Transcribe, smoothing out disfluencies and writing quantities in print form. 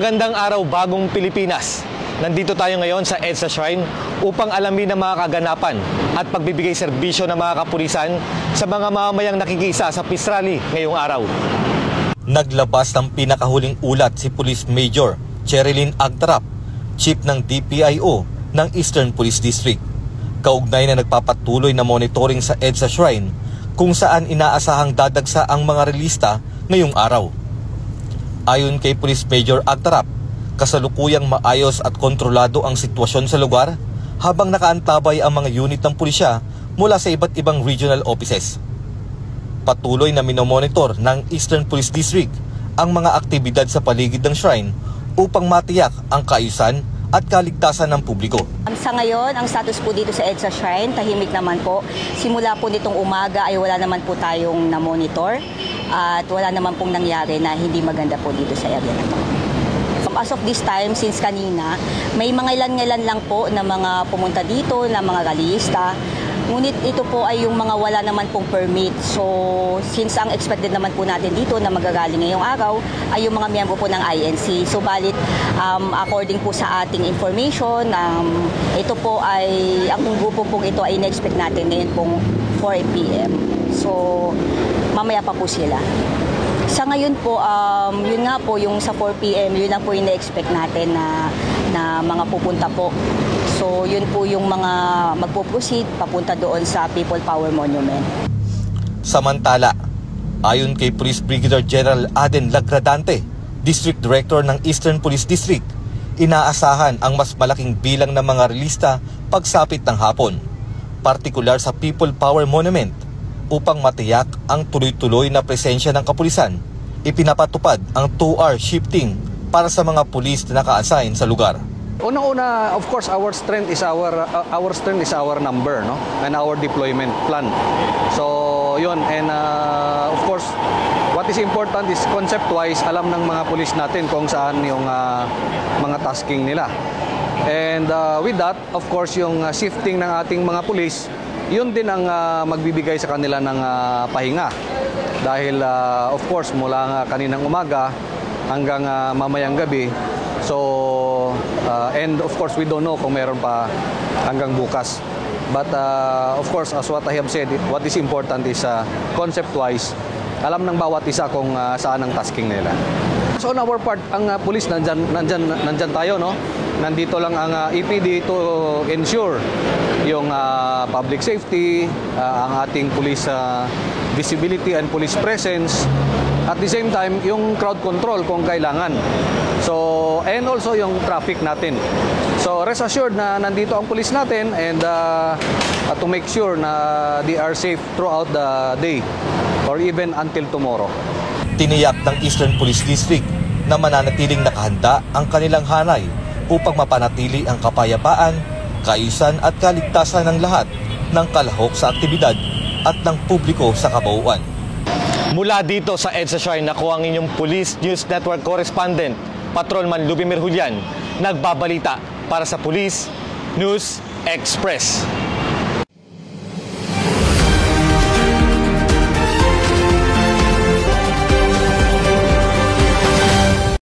Magandang araw, bagong Pilipinas. Nandito tayo ngayon sa EDSA Shrine upang alamin ang mga kaganapan at pagbibigay serbisyo ng mga kapulisan sa mga mamamayang nakikisa sa Peace Rally ngayong araw. Naglabas ng pinakahuling ulat si Police Major Cherilyn Agtarap, Chief ng DPIO ng Eastern Police District. Kaugnay na nagpapatuloy na monitoring sa EDSA Shrine kung saan inaasahang dadagsa ang mga relista ngayong araw. Ayon kay Police Major Agtarap, kasalukuyang maayos at kontrolado ang sitwasyon sa lugar habang nakaantabay ang mga unit ng pulisya mula sa iba't ibang regional offices. Patuloy na minomonitor ng Eastern Police District ang mga aktibidad sa paligid ng shrine upang matiyak ang kaayusan at kaligtasan ng publiko. Sa ngayon, ang status po dito sa EDSA Shrine, tahimik naman po. Simula po nitong umaga ay wala naman po tayong na-monitor at wala naman pong nangyari na hindi maganda po dito sa area na to. As of this time, since kanina, may mga ilan-ilan lang po na mga pumunta dito, na mga rallyista. Ngunit ito po ay yung mga wala naman pong permit. So, since ang expected naman po natin dito na magagali ngayong araw ay yung mga miyembro po ng INC. So, balit according po sa ating information, ito po ay, ang grupo pong ito ay in-expect natin ngayon pong 4 p.m. So, mamaya pa po sila. Sa ngayon po, yun nga po, yung sa 4 p.m., yun lang po yung na-expect natin na mga pupunta po. So, yun po yung mga magpo-proceed papunta doon sa People Power Monument. Samantala, ayon kay Police Brigadier General Aden Lagradante, District Director ng Eastern Police District, inaasahan ang mas malaking bilang ng mga relista pagsapit ng hapon, partikular sa People Power Monument, upang matiyak ang tuloy-tuloy na presensya ng kapulisan. Ipinapatupad ang 2-hour shifting para sa mga pulis na naka-assign sa lugar. Una-una, of course, our strength is our number, no? And our deployment plan. So, yun. And of course, what is important is concept-wise, alam ng mga pulis natin kung saan yung mga tasking nila. And with that, of course, yung shifting ng ating mga pulis, yun din ang magbibigay sa kanila ng pahinga. Dahil, of course, mula nga kaninang umaga hanggang mamayang gabi. So, and of course, we don't know kung meron pa hanggang bukas. But, of course, as what I have said, what is important is concept-wise, alam ng bawat isa kung saan ang tasking nila. So, on our part, ang police, nandyan tayo, no? Nandito lang ang EPD to ensure yung public safety, ang ating police visibility and police presence. At the same time, yung crowd control kung kailangan. So, and also yung traffic natin. So, rest assured na nandito ang police natin and to make sure na they are safe throughout the day or even until tomorrow. Tiniyak ng Eastern Police District na mananatiling nakahanda ang kanilang hanay upang mapanatili ang kapayapaan, kaayusan at kaligtasan ng lahat ng kalahok sa aktibidad at ng publiko sa kabuuan. Mula dito sa EDSA Shrine, ako ang inyong Police News Network Correspondent, Patrolman Lubimir Julian, nagbabalita para sa Police News Express.